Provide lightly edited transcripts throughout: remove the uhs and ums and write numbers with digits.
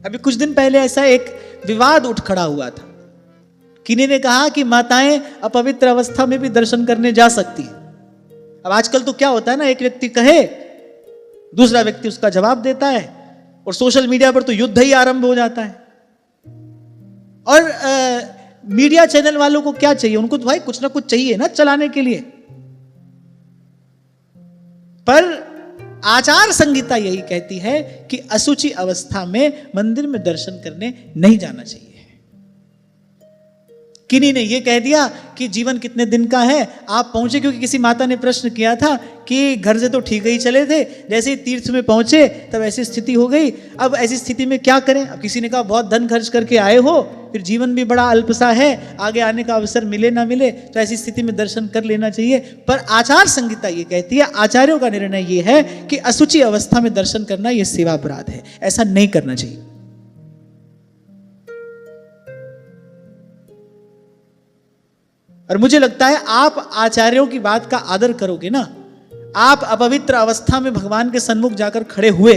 अभी कुछ दिन पहले ऐसा एक विवाद उठ खड़ा हुआ था। किन्हीं ने कहा कि माताएं अपवित्र अवस्था में भी दर्शन करने जा सकती हैं। अब आजकल तो क्या होता है ना, एक व्यक्ति कहे, दूसरा व्यक्ति उसका जवाब देता है, और सोशल मीडिया पर तो युद्ध ही आरंभ हो जाता है। और मीडिया चैनल वालों को क्या चाहिए? उनको तो भाई कुछ ना कुछ चाहिए ना चलाने के लिए। पर आचार संहिता यही कहती है कि असुचि अवस्था में मंदिर में दर्शन करने नहीं जाना चाहिए। किन्हीं ने यह कह दिया कि जीवन कितने दिन का है, आप पहुंचे, क्योंकि किसी माता ने प्रश्न किया था कि घर से तो ठीक ही चले थे, जैसे ही तीर्थ में पहुंचे तब ऐसी स्थिति हो गई, अब ऐसी स्थिति में क्या करें? अब किसी ने कहा बहुत धन खर्च करके आए हो, फिर जीवन भी बड़ा अल्प सा है, आगे आने का अवसर मिले ना मिले, तो ऐसी स्थिति में दर्शन कर लेना चाहिए। पर आचार संहिता ये कहती है, आचार्यों का निर्णय ये है कि असुचि अवस्था में दर्शन करना यह सेवा अपराध है, ऐसा नहीं करना चाहिए। और मुझे लगता है आप आचार्यों की बात का आदर करोगे ना, आप अपवित्र अवस्था में भगवान के सन्मुख जाकर खड़े हुए,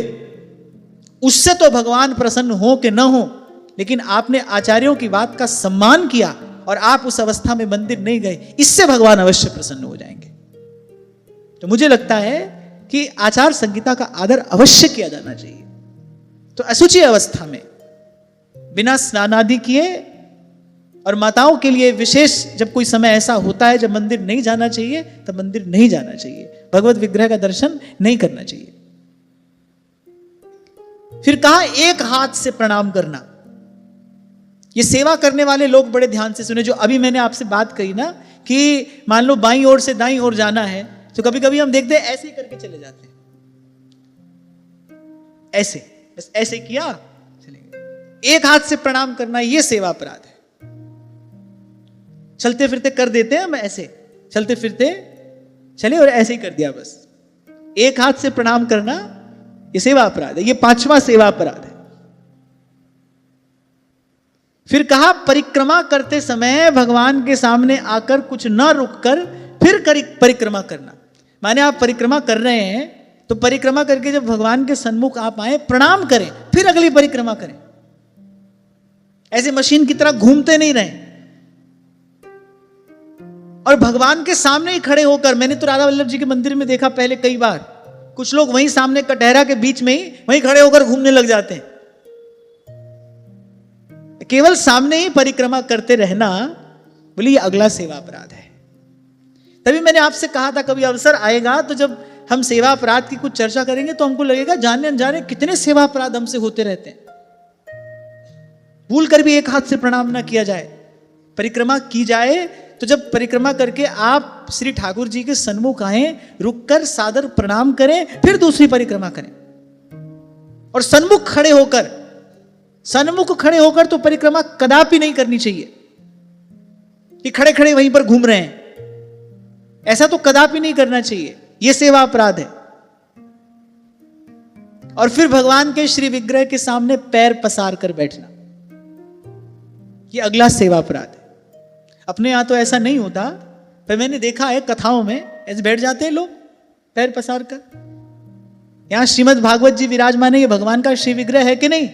उससे तो भगवान प्रसन्न हो कि न हो, लेकिन आपने आचार्यों की बात का सम्मान किया और आप उस अवस्था में मंदिर नहीं गए, इससे भगवान अवश्य प्रसन्न हो जाएंगे। तो मुझे लगता है कि आचार संहिता का आदर अवश्य किया जाना चाहिए। तो असुचि अवस्था में बिना स्नान आदि किए, और माताओं के लिए विशेष जब कोई समय ऐसा होता है जब मंदिर नहीं जाना चाहिए, तब मंदिर नहीं जाना चाहिए, भगवत विग्रह का दर्शन नहीं करना चाहिए। फिर कहा एक हाथ से प्रणाम करना। ये सेवा करने वाले लोग बड़े ध्यान से सुने। जो अभी मैंने आपसे बात कही ना कि मान लो बाईं ओर से दाईं ओर जाना है, तो कभी कभी हम देखते हैं ऐसे ही करके चले जाते हैं, ऐसे, बस ऐसे किया चले गए। एक हाथ से प्रणाम करना ये सेवा अपराध है। चलते फिरते कर देते हैं हम, ऐसे चलते फिरते चले और ऐसे ही कर दिया बस। एक हाथ से प्रणाम करना ये सेवा अपराध है, ये 5वां सेवा अपराध है। फिर कहा परिक्रमा करते समय भगवान के सामने आकर कुछ न रुककर फिर परिक्रमा करना। माने आप परिक्रमा कर रहे हैं तो परिक्रमा करके जब भगवान के सन्मुख आप आए, प्रणाम करें, फिर अगली परिक्रमा करें। ऐसे मशीन की तरह घूमते नहीं रहें। और भगवान के सामने ही खड़े होकर, मैंने तो राधा वल्लभ जी के मंदिर में देखा पहले कई बार, कुछ लोग वहीं सामने कटहरा के बीच में ही वहीं खड़े होकर घूमने लग जाते हैं। केवल सामने ही परिक्रमा करते रहना, बोलिए ये अगला सेवा अपराध है। तभी मैंने आपसे कहा था कभी अवसर आएगा तो जब हम सेवा अपराध की कुछ चर्चा करेंगे तो हमको लगेगा जाने अनजाने कितने सेवा अपराध हमसे होते रहते हैं। भूल कर भी एक हाथ से प्रणाम ना किया जाए, परिक्रमा की जाए तो जब परिक्रमा करके आप श्री ठाकुर जी के सन्मुख आए, रुककर सादर प्रणाम करें, फिर दूसरी परिक्रमा करें। और सन्मुख खड़े होकर तो परिक्रमा कदापि नहीं करनी चाहिए कि खड़े खड़े वहीं पर घूम रहे हैं, ऐसा तो कदापि नहीं करना चाहिए, यह सेवा अपराध है। और फिर भगवान के श्री विग्रह के सामने पैर पसार कर बैठना, यह अगला सेवा अपराध है। अपने यहां तो ऐसा नहीं होता, पर मैंने देखा है कथाओं में ऐसे बैठ जाते हैं लोग पैर पसार कर। यहां श्रीमद् भागवत जी विराजमान है, ये भगवान का श्री विग्रह है कि नहीं?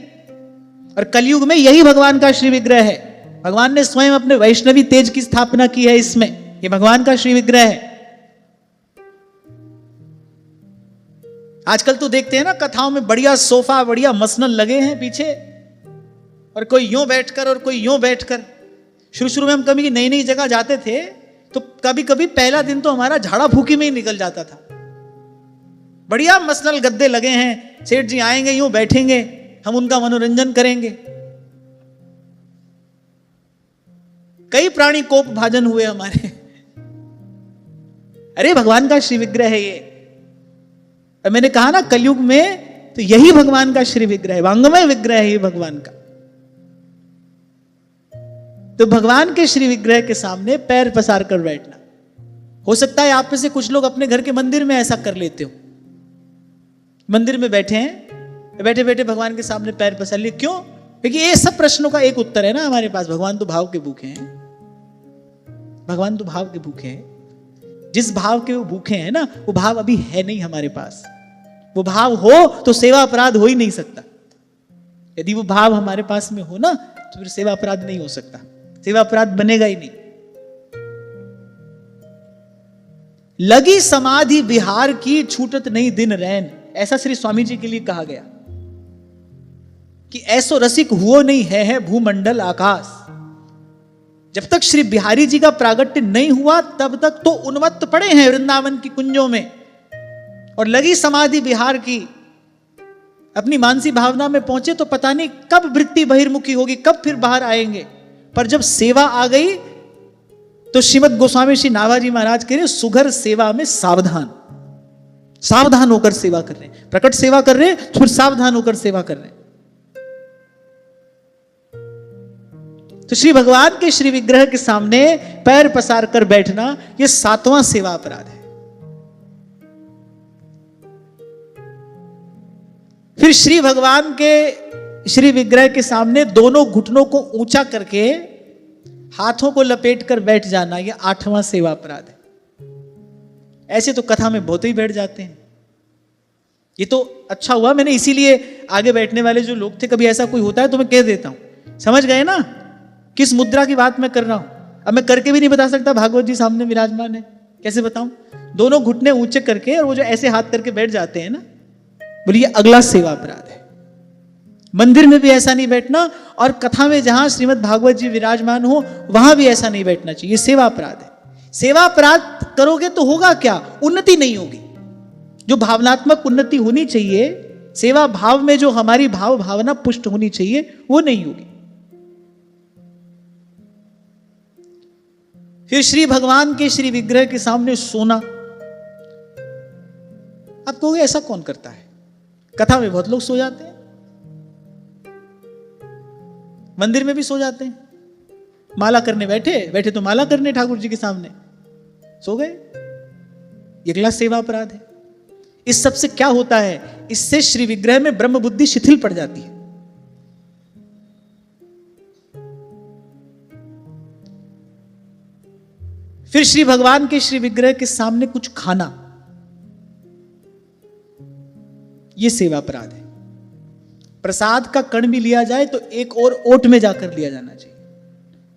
और कलयुग में यही भगवान का श्री विग्रह है। भगवान ने स्वयं अपने वैष्णवी तेज की स्थापना की है इसमें, ये भगवान का श्री विग्रह है। आजकल तो देखते हैं ना कथाओं में बढ़िया सोफा, बढ़िया मसनल लगे हैं पीछे, और कोई यूं बैठकर और कोई यूं बैठकर। शुरू में हम कभी नई नई जगह जाते थे तो कभी कभी पहला दिन तो हमारा झाड़ा फूकी में ही निकल जाता था। बढ़िया मसनल गद्दे लगे हैं, सेठ जी आएंगे यूं बैठेंगे, हम उनका मनोरंजन करेंगे। कई प्राणी कोप भाजन हुए हमारे। अरे भगवान का श्री विग्रह है ये। और मैंने कहा ना कलयुग में तो यही भगवान का श्री विग्रह है, वांगमय विग्रह है ये भगवान का। तो भगवान के श्री विग्रह के सामने पैर पसार कर बैठना। हो सकता है आप में से कुछ लोग अपने घर के मंदिर में ऐसा कर लेते हो। मंदिर में बैठे हैं, बैठे बैठे भगवान के सामने पैर पसार लिए। क्यों? क्योंकि ये सब प्रश्नों का एक उत्तर है ना हमारे पास। भगवान तो भाव के भूखे हैं, भगवान तो भाव के भूखे हैं। जिस भाव के वो भूखे हैं ना, वो भाव अभी है नहीं हमारे पास। वो भाव हो तो सेवा अपराध हो ही नहीं सकता। यदि वो भाव हमारे पास में हो ना, तो फिर सेवा अपराध नहीं हो सकता, सेवा अपराध बनेगा ही नहीं। लगी समाधि बिहार की, छूटत नहीं दिन रैन, ऐसा श्री स्वामी जी के लिए कहा गया कि ऐसो रसिक हुओ नहीं है भूमंडल आकाश। जब तक श्री बिहारी जी का प्रागट्य नहीं हुआ तब तक तो उन्मत्त पड़े हैं वृंदावन की कुंजों में, और लगी समाधि बिहार की, अपनी मानसी भावना में पहुंचे तो पता नहीं कब वृत्ति बहिर्मुखी होगी, कब फिर बाहर आएंगे। पर जब सेवा आ गई तो श्रीमद गोस्वामी श्री नाभाजी महाराज कह रहे सुघर सेवा में सावधान, सावधान होकर सेवा कर रहे हैं, प्रकट सेवा कर रहे हैं तो फिर सावधान होकर सेवा कर रहे हैं। तो श्री भगवान के श्री विग्रह के सामने पैर पसार कर बैठना यह 7वां सेवा अपराध है। फिर श्री भगवान के श्री विग्रह के सामने दोनों घुटनों को ऊंचा करके हाथों को लपेट कर बैठ जाना, यह 8वां सेवा अपराध है। ऐसे तो कथा में बहुत ही बैठ जाते हैं। ये तो अच्छा हुआ मैंने इसीलिए आगे बैठने वाले जो लोग थे, कभी ऐसा कोई होता है तो मैं कह देता हूं, समझ गए ना किस मुद्रा की बात मैं कर रहा हूं। अब मैं करके भी नहीं बता सकता, भागवत जी सामने विराजमान है, कैसे बताऊं। दोनों घुटने ऊंचे करके और वो जो ऐसे हाथ करके बैठ जाते हैं ना, बोलिए अगला सेवा अपराध है। मंदिर में भी ऐसा नहीं बैठना, और कथा में जहां श्रीमद् भागवत जी विराजमान हो वहां भी ऐसा नहीं बैठना चाहिए, सेवा अपराध है। सेवा अपराध करोगे तो होगा क्या, उन्नति नहीं होगी। जो भावनात्मक उन्नति होनी चाहिए, सेवा भाव में जो हमारी भाव भावना पुष्ट होनी चाहिए, वो नहीं होगी। फिर श्री भगवान के श्री विग्रह के सामने सोना। आप कहोगे ऐसा कौन करता है, कथा में बहुत लोग सो जाते हैं, मंदिर में भी सो जाते हैं, माला करने बैठे तो माला करने ठाकुर जी के सामने सो गए, ये अगला सेवा अपराध है। इस सब से क्या होता है, इससे श्री विग्रह में ब्रह्म बुद्धि शिथिल पड़ जाती है। फिर श्री भगवान के श्री विग्रह के सामने कुछ खाना, यह सेवा अपराध है। प्रसाद का कण भी लिया जाए तो एक और ओट में जाकर लिया जाना चाहिए।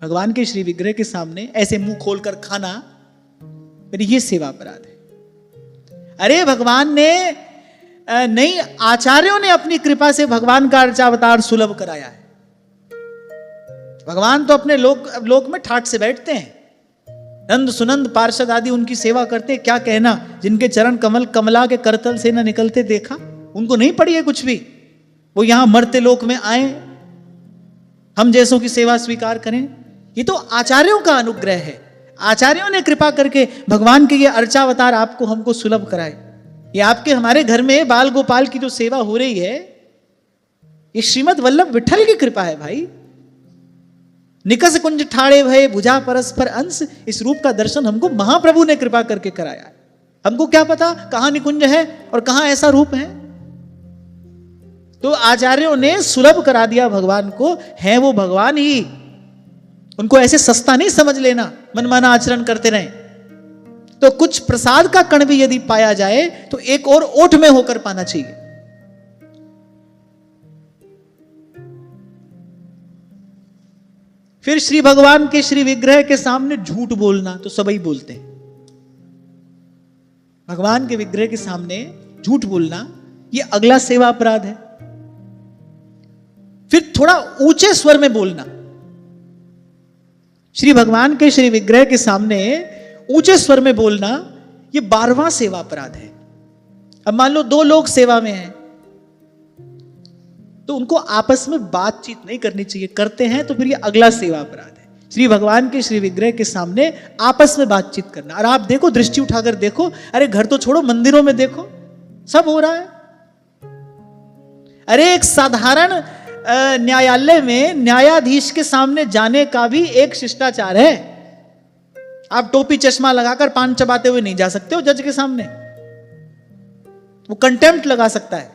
भगवान के श्री विग्रह के सामने ऐसे मुंह खोलकर खाना, यह सेवा अपराध है। अरे भगवान ने नहीं, आचार्यों ने अपनी कृपा से भगवान का अर्चावतार सुलभ कराया है। भगवान तो अपने लोक में ठाट से बैठते हैं, नंद सुनंद पार्षद आदि उनकी सेवा करते। क्या कहना, जिनके चरण कमल कमला के करतल से न निकलते देखा, उनको नहीं पड़ी है कुछ भी, वो यहां मरते लोक में आए, हम जैसों की सेवा स्वीकार करें। ये तो आचार्यों का अनुग्रह है, आचार्यों ने कृपा करके भगवान के ये अर्चावतार आपको हमको सुलभ कराए। ये आपके हमारे घर में बाल गोपाल की जो सेवा हो रही है, ये श्रीमद् वल्लभ विठल की कृपा है भाई। निकस कुंज ठाड़े भय भुजा परस्पर अंश, इस रूप का दर्शन हमको महाप्रभु ने कृपा करके कराया है। हमको क्या पता कहां निकुंज है और कहां ऐसा रूप है। तो आचार्यों ने सुलभ करा दिया भगवान को, है वो भगवान ही। उनको ऐसे सस्ता नहीं समझ लेना, मनमाना आचरण करते रहे। तो कुछ प्रसाद का कण भी यदि पाया जाए तो एक और ओठ में होकर पाना चाहिए। फिर श्री भगवान के श्री विग्रह के सामने झूठ बोलना, तो सभी बोलते हैं। भगवान के विग्रह के सामने झूठ बोलना, यह अगला सेवा अपराध है। फिर थोड़ा ऊंचे स्वर में बोलना, श्री भगवान के श्री विग्रह के सामने ऊंचे स्वर में बोलना, यह 12वां सेवा अपराध है। अब मान लो 2 लोग सेवा में हैं, तो उनको आपस में बातचीत नहीं करनी चाहिए, करते हैं तो फिर ये अगला सेवा अपराध है। श्री भगवान के श्री विग्रह के सामने आपस में बातचीत करना। और आप देखो, दृष्टि उठाकर देखो, अरे घर तो छोड़ो, मंदिरों में देखो, सब हो रहा है। अरे एक साधारण न्यायालय में न्यायाधीश के सामने जाने का भी एक शिष्टाचार है। आप टोपी चश्मा लगाकर पान चबाते हुए नहीं जा सकते हो जज के सामने, वो कंटेम्प्ट लगा सकता है,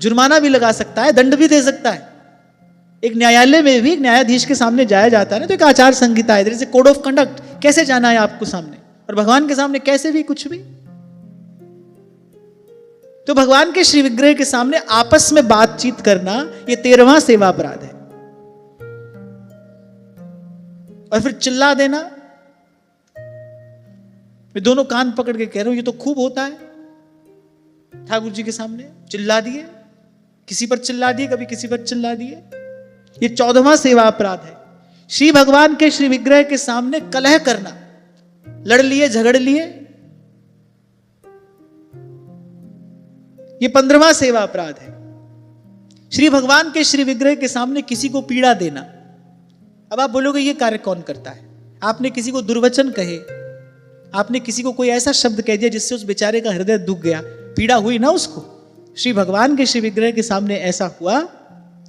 जुर्माना भी लगा सकता है, दंड भी दे सकता है। एक न्यायालय में भी एक न्यायाधीश के सामने जाया जाता है ना, तो एक आचार संहिता है, जैसे कोड ऑफ कंडक्ट, कैसे जाना है आपको सामने। और भगवान के सामने कैसे भी कुछ भी। तो भगवान के श्री विग्रह के सामने आपस में बातचीत करना यह 13वां सेवा अपराध है। और फिर चिल्ला देना, मैं दोनों कान पकड़ के कह रहा हूं, ये तो खूब होता है। ठाकुर जी के सामने चिल्ला दिए, किसी पर चिल्ला दिए, कभी किसी पर चिल्ला दिए। ये 14वां सेवा अपराध है। श्री भगवान के श्री विग्रह के सामने कलह करना, लड़ लिए, झगड़ लिए, ये 15वां सेवा अपराध है। श्री भगवान के श्री विग्रह के सामने किसी को पीड़ा देना। अब आप बोलोगे ये कार्य कौन करता है? आपने किसी को दुर्वचन कहे, आपने किसी को कोई ऐसा शब्द कह दिया जिससे उस बेचारे का हृदय दुख गया, पीड़ा हुई ना उसको। श्री भगवान के श्री विग्रह के सामने ऐसा हुआ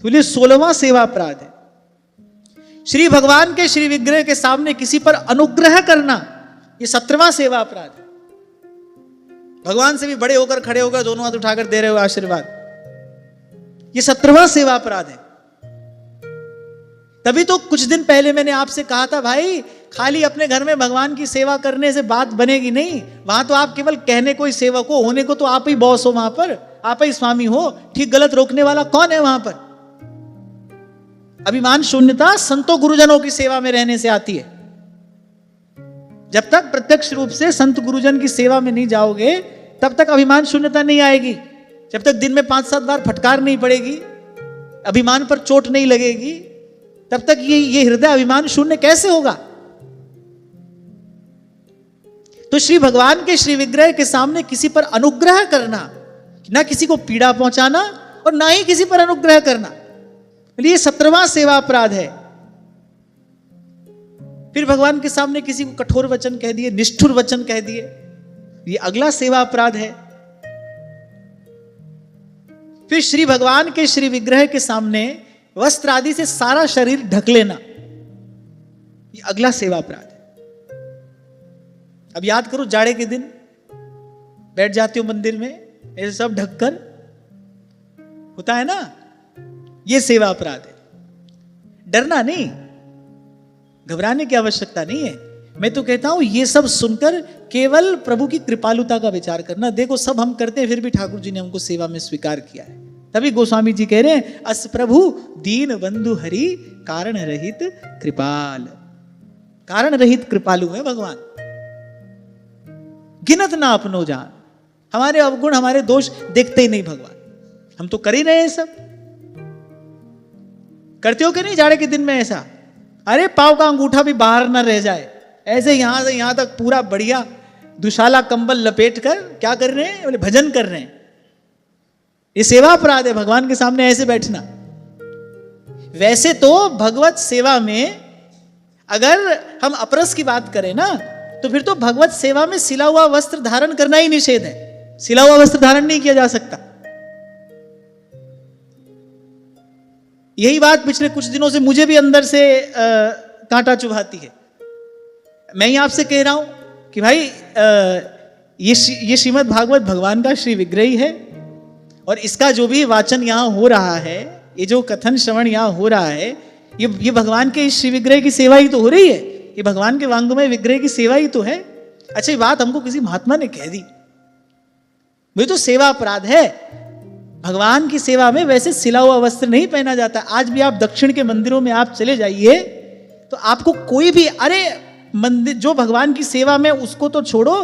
तो ये 16वां सेवा अपराध है। श्री भगवान के श्री विग्रह के सामने किसी पर अनुग्रह करना, ये 17वां सेवा अपराध है। भगवान से भी बड़े होकर खड़े होकर दोनों हाथ उठाकर दे रहे हो आशीर्वाद, ये 17वां सेवा अपराध है। तभी तो कुछ दिन पहले मैंने आपसे कहा था, भाई खाली अपने घर में भगवान की सेवा करने से बात बनेगी नहीं। वहां तो आप केवल कहने को ही सेवक हो, होने को तो आप ही बॉस हो, वहां पर आप ही स्वामी हो। ठीक गलत रोकने वाला कौन है वहां पर? अभिमान शून्यता संतों गुरुजनों की सेवा में रहने से आती है। जब तक प्रत्यक्ष रूप से संत गुरुजन की सेवा में नहीं जाओगे तब तक अभिमान शून्यता नहीं आएगी। जब तक दिन में 5-7 बार फटकार नहीं पड़ेगी, अभिमान पर चोट नहीं लगेगी, तब तक ये हृदय अभिमान शून्य कैसे होगा? तो श्री भगवान के श्री विग्रह के सामने किसी पर अनुग्रह करना, ना किसी को पीड़ा पहुंचाना और ना ही किसी पर अनुग्रह करना, ये 17वां सेवा अपराध है। फिर भगवान के सामने किसी को कठोर वचन कह दिए, निष्ठुर वचन कह दिए, ये अगला सेवा अपराध है। फिर श्री भगवान के श्री विग्रह के सामने वस्त्र आदि से सारा शरीर ढक लेना, ये अगला सेवा अपराध है। अब याद करो, जाड़े के दिन बैठ जाते हो मंदिर में ऐसे सब ढककर, होता है ना, ये सेवा अपराध है। डरना नहीं, घबराने की आवश्यकता नहीं है। मैं तो कहता हूं ये सब सुनकर केवल प्रभु की कृपालुता का विचार करना। देखो सब हम करते हैं, फिर भी ठाकुर जी ने हमको सेवा में स्वीकार किया है। तभी गोस्वामी जी कह रहे हैं, अस प्रभु दीन बंधु हरि कारण रहित कृपाल। कारण रहित कृपालु है भगवान, गिनत ना अपनो जान। हमारे अवगुण हमारे दोष देखते ही नहीं भगवान। हम तो कर ही रहे हैं सब। करते हो कि नहीं जाड़े के दिन में ऐसा? अरे पाव का अंगूठा भी बाहर ना रह जाए, ऐसे यहां से यहां तक पूरा बढ़िया दुशाला कंबल लपेट कर क्या कर रहे हैं? बोले भजन कर रहे हैं। ये सेवा अपराध है भगवान के सामने ऐसे बैठना। वैसे तो भगवत सेवा में अगर हम अपरस की बात करें ना, तो फिर तो भगवत सेवा में सिला हुआ वस्त्र धारण करना ही निषेध है। सिला हुआ वस्त्र धारण नहीं किया जा सकता। यही बात पिछले कुछ दिनों से मुझे भी अंदर से कांटा चुभाती है। मैं ही आपसे कह रहा हूं कि भाई ये श्रीमद् भागवत भगवान का श्री विग्रह ही है, और इसका जो भी वाचन यहां हो रहा है, ये जो कथन श्रवण यहां हो रहा है, ये भगवान के श्री विग्रह की सेवा ही तो हो रही है। ये भगवान के वांगमय विग्रह की सेवा ही तो है। अच्छा, ये बात हमको किसी महात्मा ने कह दी, ये तो सेवा अपराध है। भगवान की सेवा में वैसे सिला हुआ वस्त्र नहीं पहना जाता। आज भी आप दक्षिण के मंदिरों में आप चले जाइए तो आपको कोई भी, अरे मंदिर जो भगवान की सेवा में, उसको तो छोड़ो,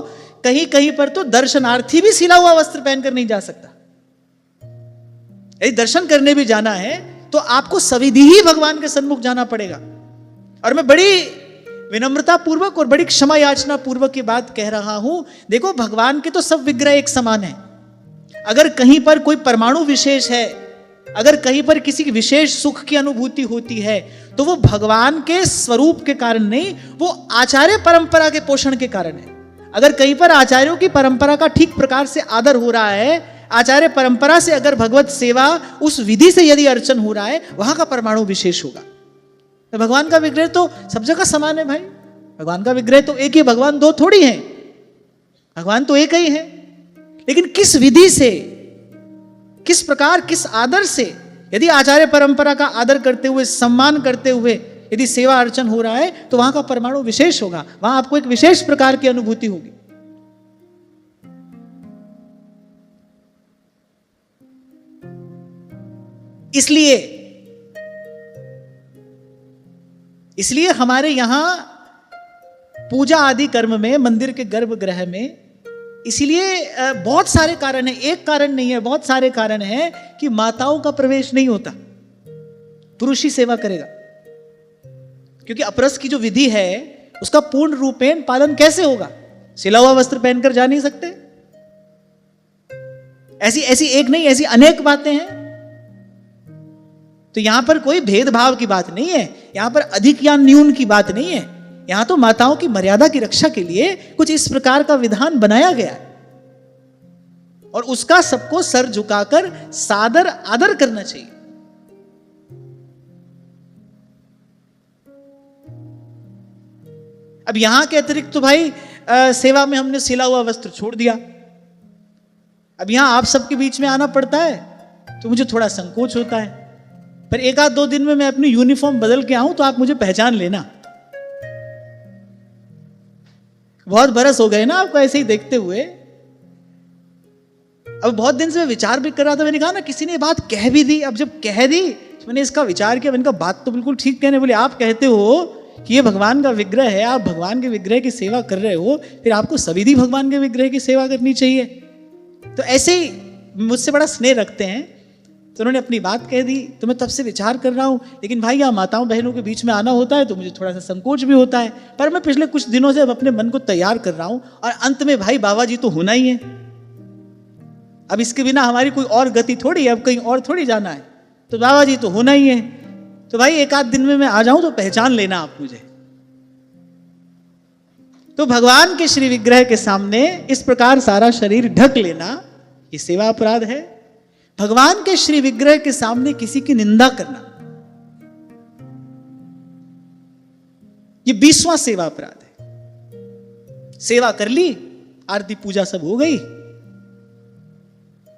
कहीं कहीं पर तो दर्शनार्थी भी सिला हुआ वस्त्र पहनकर नहीं जा सकता। यदि दर्शन करने भी जाना है तो आपको सविधि ही भगवान के सन्मुख जाना पड़ेगा। और मैं बड़ी विनम्रता पूर्वक और बड़ी क्षमा याचना पूर्वक की बात कह रहा हूं। देखो, भगवान के तो सब विग्रह एक समान है। अगर कहीं पर कोई परमाणु विशेष है, अगर कहीं पर किसी विशेष सुख की अनुभूति होती है, तो वो भगवान के स्वरूप के कारण नहीं, वो आचार्य परंपरा के पोषण के कारण है। अगर कहीं पर आचार्यों की परंपरा का ठीक प्रकार से आदर हो रहा है, आचार्य परंपरा से अगर भगवत सेवा उस विधि से यदि अर्चन हो रहा है, वहां का परमाणु विशेष होगा। तो भगवान का विग्रह तो सब जगह समान है भाई। भगवान का विग्रह तो एक ही, भगवान दो थोड़ी है, भगवान तो एक ही है। लेकिन किस विधि से, किस प्रकार, किस आदर से, यदि आचार्य परंपरा का आदर करते हुए, सम्मान करते हुए यदि सेवा अर्चन हो रहा है, तो वहां का परमाणु विशेष होगा, वहां आपको एक विशेष प्रकार की अनुभूति होगी। इसलिए हमारे यहां पूजा आदि कर्म में, मंदिर के गर्भगृह में, इसलिए बहुत सारे कारण हैं, एक कारण नहीं है, बहुत सारे कारण हैं कि माताओं का प्रवेश नहीं होता, पुरुष ही सेवा करेगा। क्योंकि अपरस की जो विधि है उसका पूर्ण रूपेण पालन कैसे होगा? सिला हुआ वस्त्र पहनकर जा नहीं सकते। ऐसी एक नहीं, ऐसी अनेक बातें हैं। तो यहां पर कोई भेदभाव की बात नहीं है, यहां पर अधिक या न्यून की बात नहीं है। यहां तो माताओं की मर्यादा की रक्षा के लिए कुछ इस प्रकार का विधान बनाया गया है और उसका सबको सर झुकाकर सादर आदर करना चाहिए। अब यहां के अतिरिक्त तो भाई सेवा में हमने सिला हुआ वस्त्र छोड़ दिया। अब यहां आप सबके बीच में आना पड़ता है तो मुझे थोड़ा संकोच होता है, पर एक आध दो दिन में मैं अपनी यूनिफॉर्म बदल के आऊं तो आप मुझे पहचान लेना। बहुत बरस हो गए ना आपको ऐसे ही देखते हुए। अब बहुत दिन से मैं विचार भी कर रहा था, मैंने कहा ना किसी ने बात कह भी दी, अब जब कह दी तो मैंने इसका विचार किया, मैंने कहा बात तो बिल्कुल ठीक कहने। बोले आप कहते हो कि ये भगवान का विग्रह है, आप भगवान के विग्रह की सेवा कर रहे हो, फिर आपको सविधि भगवान के विग्रह की सेवा करनी चाहिए। तो ऐसे ही मुझसे बड़ा स्नेह रखते हैं, तो उन्होंने अपनी बात कह दी। तो मैं तब से विचार कर रहा हूं, लेकिन भाई यहाँ माताओं बहनों के बीच में आना होता है तो मुझे थोड़ा सा संकोच भी होता है, पर मैं पिछले कुछ दिनों से अब अपने मन को तैयार कर रहा हूं। और अंत में भाई बाबा जी तो होना ही है, अब इसके बिना हमारी कोई और गति थोड़ी है, अब कहीं और थोड़ी जाना है, तो बाबा जी तो होना ही है। तो भाई एक आध दिन में मैं आ जाऊं तो पहचान लेना आप मुझे। तो भगवान के श्री विग्रह के सामने इस प्रकार सारा शरीर ढक लेना ये सेवा अपराध है। भगवान के श्री विग्रह के सामने किसी की निंदा करना ये 20वां सेवा अपराध है। सेवा कर ली, आरती पूजा सब हो गई,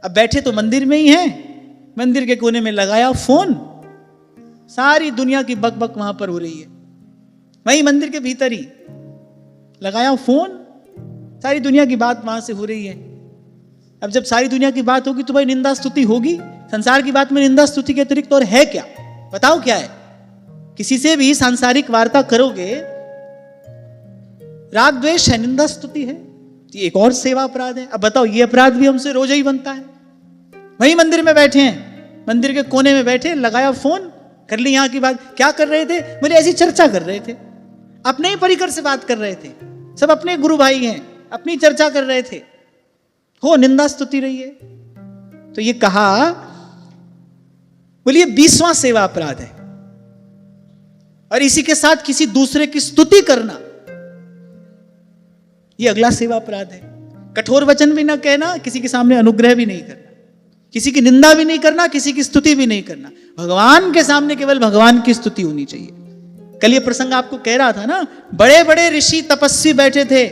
अब बैठे तो मंदिर में ही हैं, मंदिर के कोने में लगाया फोन, सारी दुनिया की बकबक वहां पर हो रही है, वहीं मंदिर के भीतर ही लगाया फोन, सारी दुनिया की बात वहां से हो रही है। अब जब सारी दुनिया की बात होगी तो भाई निंदा स्तुति होगी। संसार की बात में निंदा स्तुति के अतिरिक्त और है क्या? बताओ क्या है? किसी से भी सांसारिक वार्ता करोगे, राग द्वेष है, निंदा स्तुति है, ये एक और सेवा अपराध है। अब बताओ ये अपराध भी हमसे रोज ही बनता है। वही मंदिर में बैठे हैं, मंदिर के कोने में बैठे, लगाया फोन, कर ली यहाँ की बात। क्या कर रहे थे? बोले ऐसी चर्चा कर रहे थे, अपने ही परिकर से बात कर रहे थे, सब अपने गुरु भाई हैं, अपनी चर्चा कर रहे थे, हो निंदा स्तुति रही है। तो ये कहा, बोलिए 20वां सेवा अपराध है। और इसी के साथ किसी दूसरे की स्तुति करना ये अगला सेवा अपराध है। कठोर वचन भी ना कहना, किसी के सामने अनुग्रह भी नहीं करना, किसी की निंदा भी नहीं करना, किसी की स्तुति भी नहीं करना। भगवान के सामने केवल भगवान की स्तुति होनी चाहिए। कल ये प्रसंग आपको कह रहा था ना, बड़े बड़े ऋषि तपस्वी बैठे थे।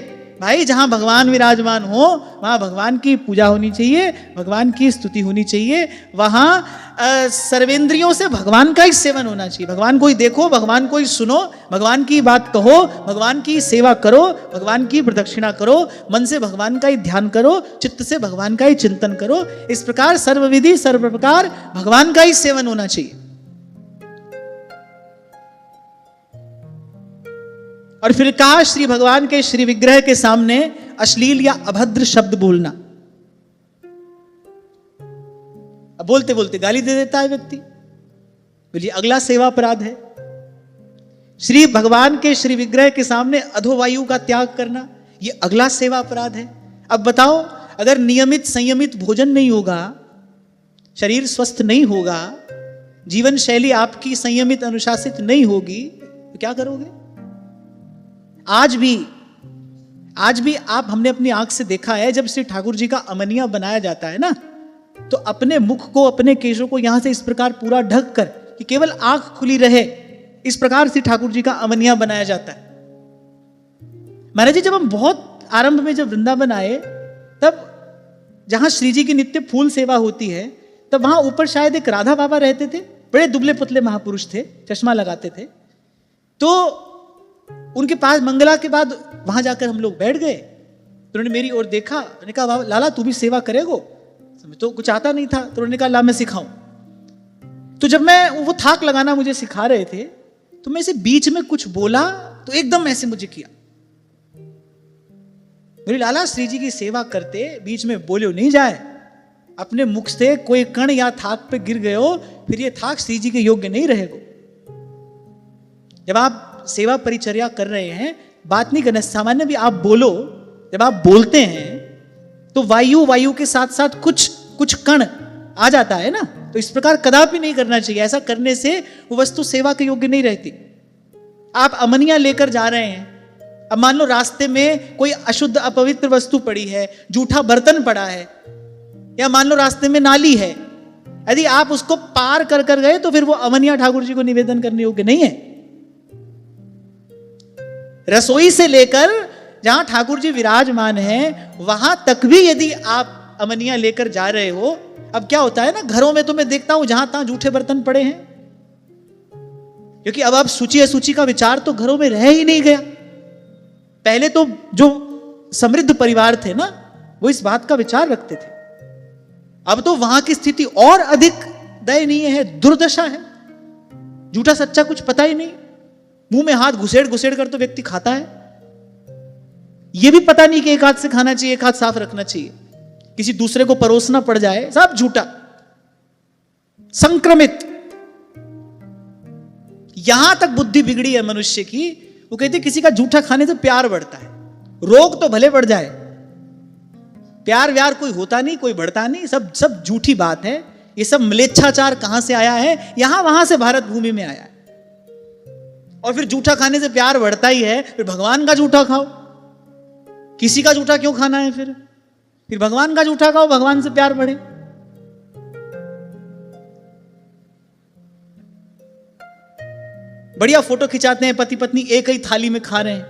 भाई जहां भगवान विराजमान हो वहां भगवान की पूजा होनी चाहिए, भगवान की स्तुति होनी चाहिए, वहां सर्वेंद्रियों से भगवान का ही सेवन होना चाहिए। भगवान को ही देखो, भगवान को ही सुनो, भगवान की बात कहो, भगवान की सेवा करो, भगवान की प्रदक्षिणा करो, मन से भगवान का ही ध्यान करो, चित्त से भगवान का ही चिंतन करो। इस प्रकार सर्वविधि सर्व प्रकार भगवान का ही सेवन होना चाहिए। और फिर कहा, श्री भगवान के श्री विग्रह के सामने अश्लील या अभद्र शब्द बोलना। अब बोलते बोलते गाली दे देता है व्यक्ति, बोलिए अगला सेवा अपराध है। श्री भगवान के श्री विग्रह के सामने अधोवायु का त्याग करना ये अगला सेवा अपराध है। अब बताओ, अगर नियमित संयमित भोजन नहीं होगा, शरीर स्वस्थ नहीं होगा, जीवन शैली आपकी संयमित अनुशासित नहीं होगी, तो क्या करोगे? आज भी आप, हमने अपनी आंख से देखा है, जब श्री ठाकुर जी का अमनिया बनाया जाता है ना, तो अपने मुख को, अपने केशों को यहां से इस प्रकार पूरा ढक कर कि केवल आंख खुली रहे, इस प्रकार श्री ठाकुर जी का अमनिया बनाया जाता है। महाराज जी, जब हम बहुत आरंभ में जब वृंदावन आए, तब जहां श्री जी की नित्य फूल सेवा होती है, तब वहां ऊपर शायद एक राधा बाबा रहते थे, बड़े दुबले पुतले महापुरुष थे, चश्मा लगाते थे। तो उनके पास मंगला के बाद वहां जाकर हम लोग बैठ गए, तो उन्होंने मेरी ओर देखा, मैंने कहा लाला तू भी सेवा करेगो? तो कुछ आता नहीं था, तो उन्होंने कहा ला मैं सिखाऊं। तो जब मैं वो थाक लगाना मुझे सिखा रहे थे, तो मैं इसे बीच में कुछ बोला तो एकदम ऐसे मुझे किया। मेरे लाला श्री जी की सेवा करते बीच में बोले नहीं जाए, अपने मुख से कोई कण या थाक पे गिर गए हो, फिर ये थाक श्री जी के योग्य नहीं रहेगा। जब आप सेवा परिचर्या कर रहे हैं, बात नहीं करना, सामान्य भी आप बोलो, जब आप बोलते हैं तो वायु के साथ साथ कुछ कण आ जाता है ना, तो इस प्रकार कदापि नहीं करना चाहिए। ऐसा करने से वो वस्तु सेवा के योग्य नहीं रहती। आप अमनिया लेकर जा रहे हैं, अब मान लो रास्ते में कोई अशुद्ध अपवित्र वस्तु पड़ी है, जूठा बर्तन पड़ा है, या मान लो रास्ते में नाली है, यदि आप उसको पार कर कर गए तो फिर वो अमनिया ठाकुर जी को निवेदन करने योग्य नहीं है। रसोई से लेकर जहां ठाकुर जी विराजमान हैं, वहां तक भी यदि आप अमनिया लेकर जा रहे हो, अब क्या होता है ना, घरों में तो मैं देखता हूं जहां तहां जूठे बर्तन पड़े हैं, क्योंकि अब सूची असूची का विचार तो घरों में रह ही नहीं गया। पहले तो जो समृद्ध परिवार थे ना, वो इस बात का विचार रखते थे। अब तो वहां की स्थिति और अधिक दयनीय है, दुर्दशा है। जूठा सच्चा कुछ पता ही नहीं, मुंह में हाथ घुसेड़ घुसेड़ कर तो व्यक्ति खाता है। यह भी पता नहीं कि एक हाथ से खाना चाहिए, एक हाथ साफ रखना चाहिए, किसी दूसरे को परोसना पड़ जाए, सब झूठा, संक्रमित। यहां तक बुद्धि बिगड़ी है मनुष्य की, वो कहते किसी का जूठा खाने से प्यार बढ़ता है। रोग तो भले बढ़ जाए, प्यार व्यार कोई होता नहीं, कोई बढ़ता नहीं, सब झूठी बात है। ये सब म्लेच्छाचार कहां से आया है? यहां वहां से भारत भूमि में आया है। और फिर जूठा खाने से प्यार बढ़ता ही है, फिर भगवान का जूठा खाओ। किसी का जूठा क्यों खाना है? फिर भगवान का जूठा खाओ, भगवान से प्यार बढ़े। बढ़िया फोटो खिंचाते हैं, पति पत्नी एक ही थाली में खा रहे हैं,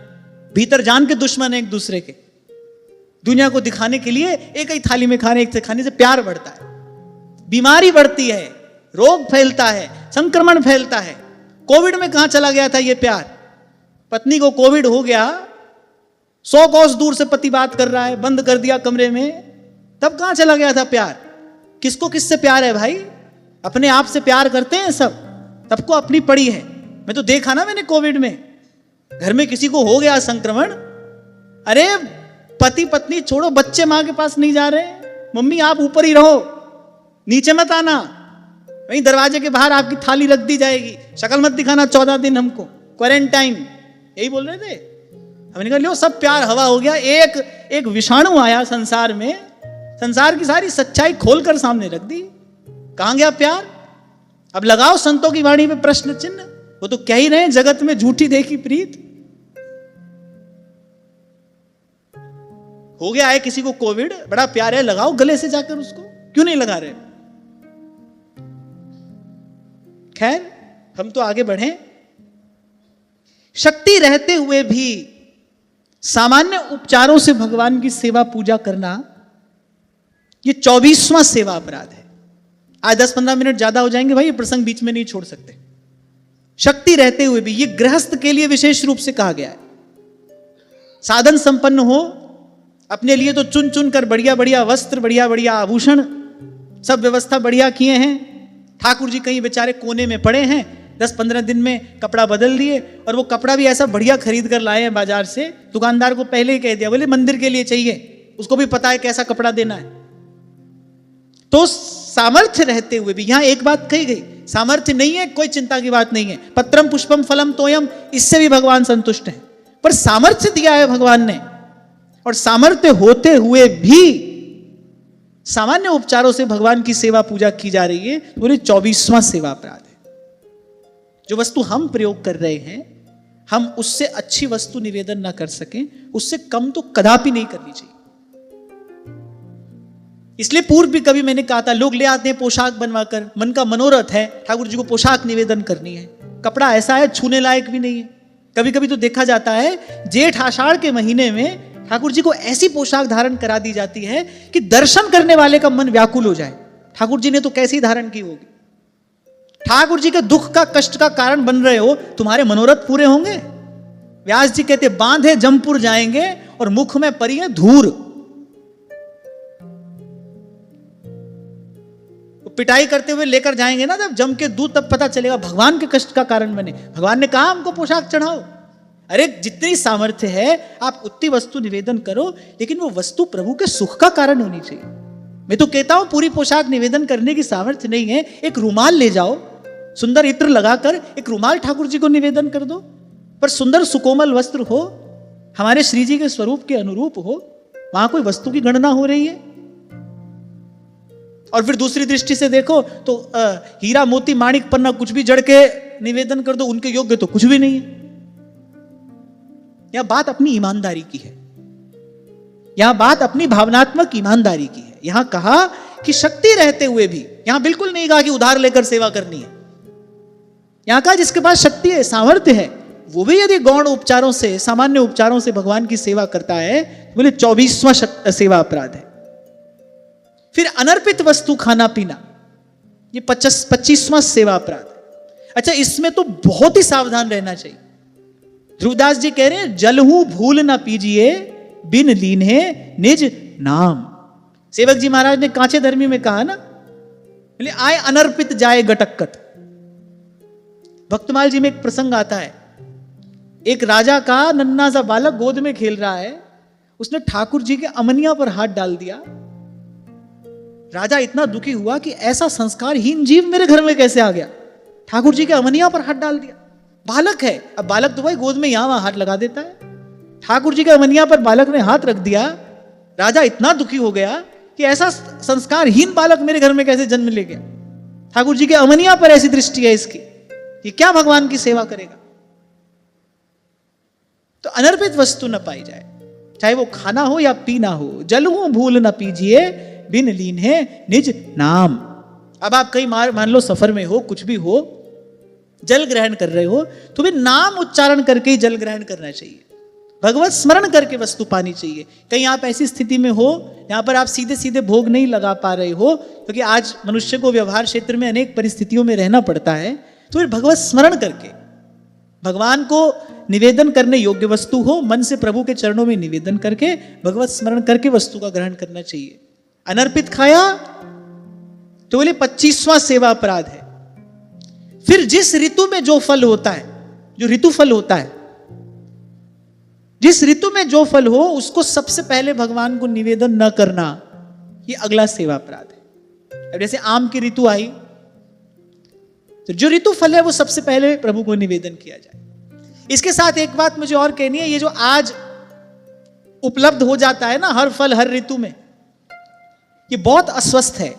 भीतर जान के दुश्मन है एक दूसरे के, दुनिया को दिखाने के लिए एक ही थाली में खा रहे हैं। एक से खाने से प्यार बढ़ता है, बीमारी बढ़ती है, रोग फैलता है, संक्रमण फैलता है। कोविड में कहां चला गया था ये प्यार? पत्नी को कोविड हो गया, 100 कोस दूर से पति बात कर रहा है, बंद कर दिया कमरे में, तब कहां चला गया था प्यार? किसको किससे प्यार है भाई? अपने आप से प्यार करते हैं सब, सबको अपनी पड़ी है। मैं तो देखा ना, मैंने कोविड में घर में किसी को हो गया संक्रमण, अरे पति पत्नी छोड़ो, बच्चे मां के पास नहीं जा रहे, मम्मी आप ऊपर ही रहो, नीचे मत आना, वहीं दरवाजे के बाहर आपकी थाली रख दी जाएगी, शक्ल मत दिखाना 14 दिन हमको, क्वारंटाइन, यही बोल रहे थे। हमने कहा लो सब प्यार हवा हो गया। एक विषाणु आया संसार में, संसार की सारी सच्चाई खोलकर सामने रख दी। कहां गया प्यार? अब लगाओ संतों की वाणी पे प्रश्न चिन्ह, वो तो कह ही रहे हैं, जगत में झूठी देखी प्रीत। हो गया है किसी को कोविड, बड़ा प्यार है, लगाओ गले से जाकर उसको, क्यों नहीं लगा रहे? खैर, हम तो आगे बढ़े। शक्ति रहते हुए भी सामान्य उपचारों से भगवान की सेवा पूजा करना, यह 24वां सेवा अपराध है। आज 10-15 मिनट ज्यादा हो जाएंगे भाई, ये प्रसंग बीच में नहीं छोड़ सकते। शक्ति रहते हुए भी, यह गृहस्थ के लिए विशेष रूप से कहा गया है। साधन संपन्न हो, अपने लिए तो चुन चुन कर बढ़िया बढ़िया वस्त्र, बढ़िया बढ़िया आभूषण, सब व्यवस्था बढ़िया किए हैं। ठाकुर जी कहीं बेचारे कोने में पड़े हैं, 10-15 दिन में कपड़ा बदल दिए, और वो कपड़ा भी ऐसा बढ़िया खरीद कर लाए हैं बाजार से। दुकानदार को पहले ही कह दिया, बोले मंदिर के लिए चाहिए, उसको भी पता है कैसा कपड़ा देना है। तो सामर्थ्य रहते हुए भी, यहां एक बात कही गई, सामर्थ्य नहीं है कोई चिंता की बात नहीं है, पत्रम पुष्पम फलम तोयम, इससे भी भगवान संतुष्ट हैं। पर सामर्थ्य दिया है भगवान ने, और सामर्थ्य होते हुए भी सामान्य उपचारों से भगवान की सेवा पूजा की जा रही है, बोले 24वां सेवा अपराध है। जो वस्तु हम प्रयोग कर रहे हैं, हम उससे अच्छी वस्तु निवेदन ना कर सकें, उससे कम तो कदापि नहीं करनी चाहिए। इसलिए पूर्व भी कभी मैंने कहा था, लोग ले आते हैं पोशाक बनवाकर, मन का मनोरथ है ठाकुर जी को पोशाक निवेदन करनी है, कपड़ा ऐसा है छूने लायक भी नहीं है। कभी कभी तो देखा जाता है जेठ आषाढ़ के महीने में ठाकुर जी को ऐसी पोशाक धारण करा दी जाती है कि दर्शन करने वाले का मन व्याकुल हो जाए। ठाकुर जी ने तो कैसी धारण की होगी? ठाकुर जी के दुख का, कष्ट का कारण बन रहे हो, तुम्हारे मनोरथ पूरे होंगे? व्यास जी कहते बांधे जमपुर जाएंगे और मुख में परी है धूर। तो पिटाई करते हुए लेकर जाएंगे ना जब जम के दूध, तब पता चलेगा भगवान के कष्ट का कारण बने। भगवान ने कहा हमको पोशाक चढ़ाओ। अरे जितनी सामर्थ्य है आप उतनी वस्तु निवेदन करो, लेकिन वो वस्तु प्रभु के सुख का कारण होनी चाहिए। मैं तो कहता हूं पूरी पोशाक निवेदन करने की सामर्थ्य नहीं है, एक रुमाल ले जाओ, सुंदर इत्र लगाकर एक रुमाल ठाकुर जी को निवेदन कर दो, पर सुंदर सुकोमल वस्त्र हो, हमारे श्री जी के स्वरूप के अनुरूप हो, वहां कोई वस्तु की गणना हो रही है। और फिर दूसरी दृष्टि से देखो तो हीरा मोती माणिक पन्ना कुछ भी जड़ के निवेदन कर दो, उनके योग्य तो कुछ भी नहीं है। यह बात अपनी ईमानदारी की है, यहां बात अपनी भावनात्मक ईमानदारी की है। यहां कहा कि शक्ति रहते हुए भी, यहां बिल्कुल नहीं कहा कि उधार लेकर सेवा करनी है। यहां कहा जिसके पास शक्ति है, सामर्थ्य है, वो भी यदि गौण उपचारों से, सामान्य उपचारों से भगवान की सेवा करता है, बोले 24वां सेवा अपराध है। फिर अनर्पित वस्तु खाना पीना, ये 25वां सेवा अपराध है। अच्छा, इसमें तो बहुत ही सावधान रहना चाहिए। ध्रुवदास जी कह रहे हैं जलहू भूल ना पीजिए, बिन लीन्हे निज नाम। सेवक जी महाराज ने कांचे धर्मी में कहा ना, बोले आए अनर्पित जाए गटक्कत। भक्तमाल जी में एक प्रसंग आता है, एक राजा का नन्हा सा बालक गोद में खेल रहा है, उसने ठाकुर जी के अमनिया पर हाथ डाल दिया। राजा इतना दुखी हुआ कि ऐसा संस्कारहीन जीव मेरे घर में कैसे आ गया, ठाकुर जी के अमनिया पर हाथ डाल दिया। बालक है, अब बालक तो भाई गोद में यहां वहां हाथ लगा देता है, ठाकुर जी के अमनिया पर बालक ने हाथ रख दिया। राजा इतना दुखी हो गया कि ऐसा संस्कारहीन बालक मेरे घर में कैसे जन्म ले गया, ठाकुर जी के अमनिया पर ऐसी दृष्टि है इसकी, ये क्या भगवान की सेवा करेगा। तो अनर्पित वस्तु न पाई जाए, चाहे वो खाना हो या पीना हो। जल हो भूल न पीजिए, बिन लीन है निज नाम। अब आप कहीं मान लो सफर में हो, कुछ भी हो, जल ग्रहण कर रहे हो, तो भी नाम उच्चारण करके ही जल ग्रहण करना चाहिए, भगवत स्मरण करके वस्तु पानी चाहिए। कहीं आप ऐसी स्थिति में हो यहां पर आप सीधे सीधे भोग नहीं लगा पा रहे हो, क्योंकि आज मनुष्य को व्यवहार क्षेत्र में अनेक परिस्थितियों में रहना पड़ता है, तो फिर भगवत स्मरण करके भगवान को निवेदन करने योग्य वस्तु हो, मन से प्रभु के चरणों में निवेदन करके भगवत स्मरण करके वस्तु का ग्रहण करना चाहिए। अनर्पित खाया तो बोले 25वां सेवा अपराध है। फिर जिस ऋतु में जो फल होता है, जो ऋतु फल होता है, जिस ऋतु में जो फल हो उसको सबसे पहले भगवान को निवेदन न करना, ये अगला सेवा अपराध है। अब जैसे आम की ऋतु आई, तो जो ऋतु फल है वो सबसे पहले प्रभु को निवेदन किया जाए। इसके साथ एक बात मुझे और कहनी है, ये जो आज उपलब्ध हो जाता है ना हर फल हर ऋतु में, ये बहुत अस्वस्थ है,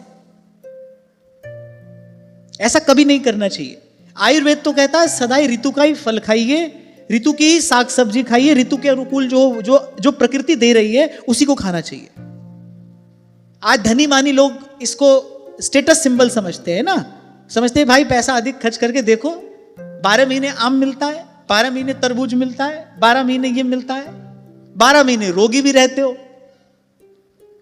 ऐसा कभी नहीं करना चाहिए। आयुर्वेद तो कहता है सदाई ऋतु का ही फल खाइए, ऋतु की ही साग सब्जी खाइए, ऋतु के अनुकूल जो जो जो प्रकृति दे रही है उसी को खाना चाहिए। आज धनी मानी लोग इसको स्टेटस सिंबल समझते हैं ना, समझते हैं भाई पैसा अधिक खर्च करके देखो 12 महीने आम मिलता है, 12 महीने तरबूज मिलता है, 12 महीने ये मिलता है, 12 महीने रोगी भी रहते हो।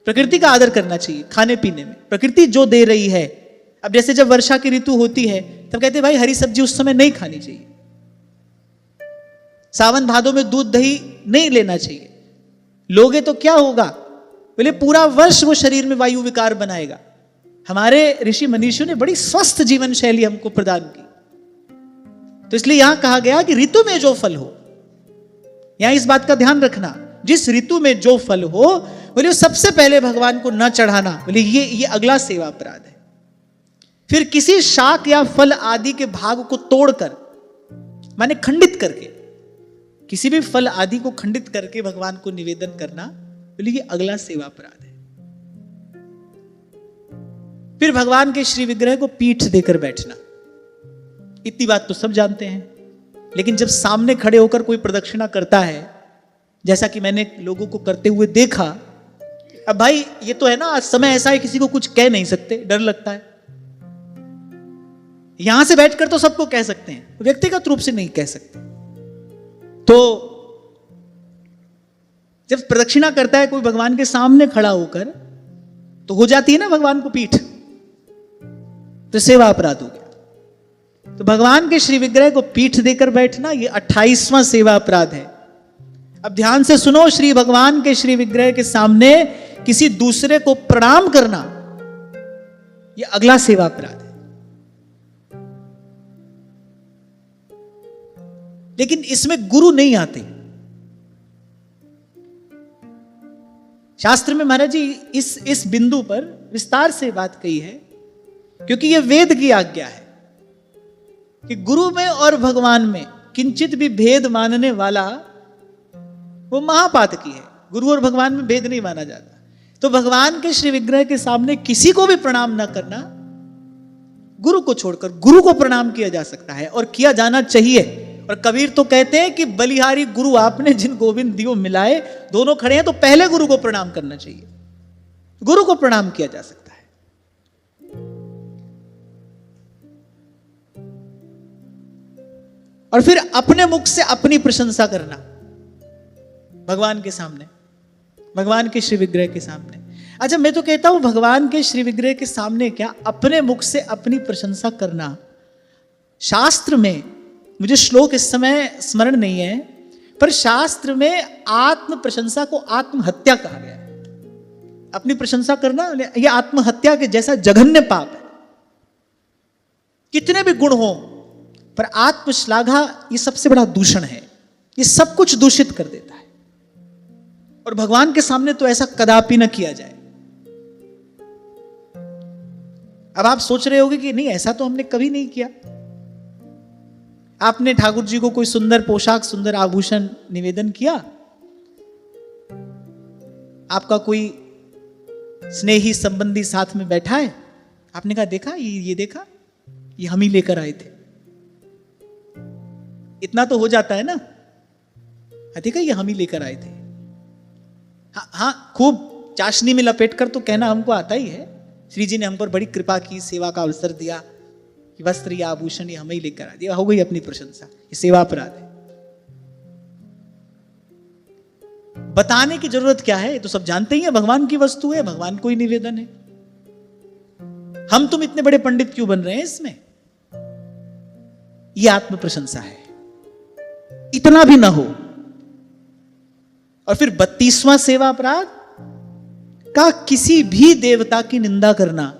प्रकृति का आदर करना चाहिए खाने पीने में, प्रकृति जो दे रही है। अब जैसे जब वर्षा की ऋतु होती है तब कहते हैं भाई हरी सब्जी उस समय नहीं खानी चाहिए, सावन भादों में दूध दही नहीं लेना चाहिए। लोगे तो क्या होगा, बोले पूरा वर्ष वो शरीर में वायु विकार बनाएगा। हमारे ऋषि मनीषियों ने बड़ी स्वस्थ जीवन शैली हमको प्रदान की, तो इसलिए यहां कहा गया कि ऋतु में जो फल हो, यहां इस बात का ध्यान रखना, जिस ऋतु में जो फल हो बोले सबसे पहले भगवान को न चढ़ाना, बोले ये अगला सेवा अपराध है। फिर किसी शाक या फल आदि के भाग को तोड़कर, माने खंडित करके, किसी भी फल आदि को खंडित करके भगवान को निवेदन करना, बोले ये अगला सेवा अपराध है। फिर भगवान के श्री विग्रह को पीठ देकर बैठना, इतनी बात तो सब जानते हैं, लेकिन जब सामने खड़े होकर कोई प्रदक्षिणा करता है, जैसा कि मैंने लोगों को करते हुए देखा, अब भाई ये तो है ना आज समय ऐसा है किसी को कुछ कह नहीं सकते, डर लगता है। यहां से बैठकर तो सबको कह सकते हैं, व्यक्तिगत रूप से नहीं कह सकते। तो जब प्रदक्षिणा करता है कोई भगवान के सामने खड़ा होकर, तो हो जाती है ना भगवान को पीठ, तो सेवा अपराध हो गया। तो भगवान के श्री विग्रह को पीठ देकर बैठना, ये 28वां सेवा अपराध है। अब ध्यान से सुनो, श्री भगवान के श्री विग्रह के सामने किसी दूसरे को प्रणाम करना, ये अगला सेवा अपराध है। लेकिन इसमें गुरु नहीं आते। शास्त्र में महाराज जी इस बिंदु पर विस्तार से बात कही है, क्योंकि यह वेद की आज्ञा है कि गुरु में और भगवान में किंचित भी भेद मानने वाला वो महापातकी है। गुरु और भगवान में भेद नहीं माना जाता। तो भगवान के श्री विग्रह के सामने किसी को भी प्रणाम न करना, गुरु को छोड़कर गुरु को प्रणाम किया जा सकता है और किया जाना चाहिए। और कबीर तो कहते हैं कि बलिहारी गुरु आपने जिन गोविंद दियो मिलाए, दोनों खड़े हैं तो पहले गुरु को प्रणाम करना चाहिए। गुरु को प्रणाम किया जा सकता है। और फिर अपने मुख से अपनी प्रशंसा करना भगवान के सामने, भगवान के श्री विग्रह के सामने। अच्छा, मैं तो कहता हूं भगवान के श्री विग्रह के सामने क्या अपने मुख से अपनी प्रशंसा करना, शास्त्र में, मुझे श्लोक इस समय स्मरण नहीं है, पर शास्त्र में आत्म प्रशंसा को आत्महत्या कहा गया है। अपनी प्रशंसा करना यह आत्महत्या के जैसा जघन्य पाप है। कितने भी गुण हो, पर आत्मश्लाघा ये सबसे बड़ा दूषण है। ये सब कुछ दूषित कर देता है। और भगवान के सामने तो ऐसा कदापि न किया जाए। अब आप सोच रहे होंगे कि नहीं, ऐसा तो हमने कभी नहीं किया। आपने ठाकुर जी को कोई सुंदर पोशाक, सुंदर आभूषण निवेदन किया, आपका कोई स्नेही संबंधी साथ में बैठा है, आपने कहा देखा ये देखा, ये हम ही लेकर आए थे। इतना तो हो जाता है ना, देखा ये हम ही लेकर आए थे। हाँ, खूब चाशनी में लपेट कर तो कहना हमको आता ही है, श्री जी ने हम पर बड़ी कृपा की, सेवा का अवसर दिया, वस्त्र या आभूषण ये हमें ही लेकर आ दिया, हो गई अपनी प्रशंसा। ये सेवा अपराध है। बताने की जरूरत क्या है, ये तो सब जानते ही है, भगवान की वस्तु है, भगवान को ही निवेदन है। हम तुम इतने बड़े पंडित क्यों बन रहे हैं इसमें? ये आत्म प्रशंसा है, इतना भी ना हो। और फिर 32वां सेवा अपराध का किसी भी देवता की निंदा करना,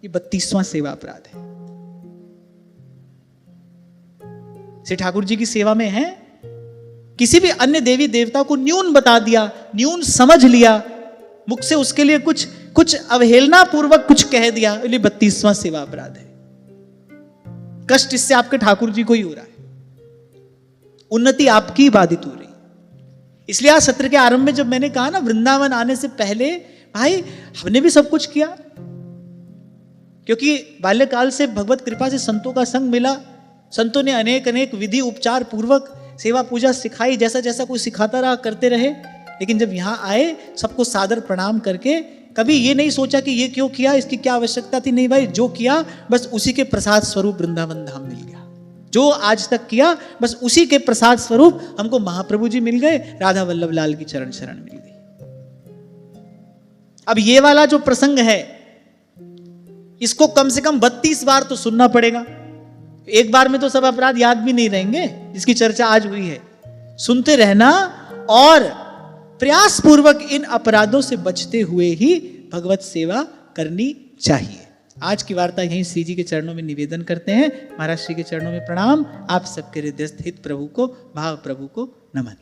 ये 32वां सेवा अपराध है। श्री ठाकुर जी की सेवा में है, किसी भी अन्य देवी देवता को न्यून बता दिया, न्यून समझ लिया, मुख से उसके लिए कुछ अवहेलना पूर्वक कुछ कह दिया, ये 32वां सेवा अपराध है। कष्ट इससे आपके ठाकुर जी को ही हो रहा है, उन्नति आपकी बाधित हो रही है। इसलिए आज सत्र के आरंभ में जब मैंने कहा ना, वृंदावन आने से पहले भाई हमने भी सब कुछ किया, क्योंकि बाल्यकाल से भगवत कृपा से संतों का संग मिला। संतों ने अनेक विधि उपचार पूर्वक सेवा पूजा सिखाई, जैसा जैसा कोई सिखाता रहा करते रहे। लेकिन जब यहाँ आए, सबको सादर प्रणाम करके, कभी ये नहीं सोचा कि ये क्यों किया, इसकी क्या आवश्यकता थी। नहीं भाई, जो किया बस उसी के प्रसाद स्वरूप वृंदावन धाम मिल गया। जो आज तक किया बस उसी के प्रसाद स्वरूप हमको महाप्रभु जी मिल गए, राधा वल्लभ लाल की चरण शरण मिल गई। अब ये वाला जो प्रसंग है, इसको कम से कम 32 बार तो सुनना पड़ेगा। एक बार में तो सब अपराध याद भी नहीं रहेंगे जिसकी चर्चा आज हुई है। सुनते रहना और प्रयास पूर्वक इन अपराधों से बचते हुए ही भगवत सेवा करनी चाहिए। आज की वार्ता यहीं श्री जी के चरणों में निवेदन करते हैं। महाराज श्री के चरणों में प्रणाम। आप सबके हृदयस्थ हित प्रभु को, भाव प्रभु को नमन।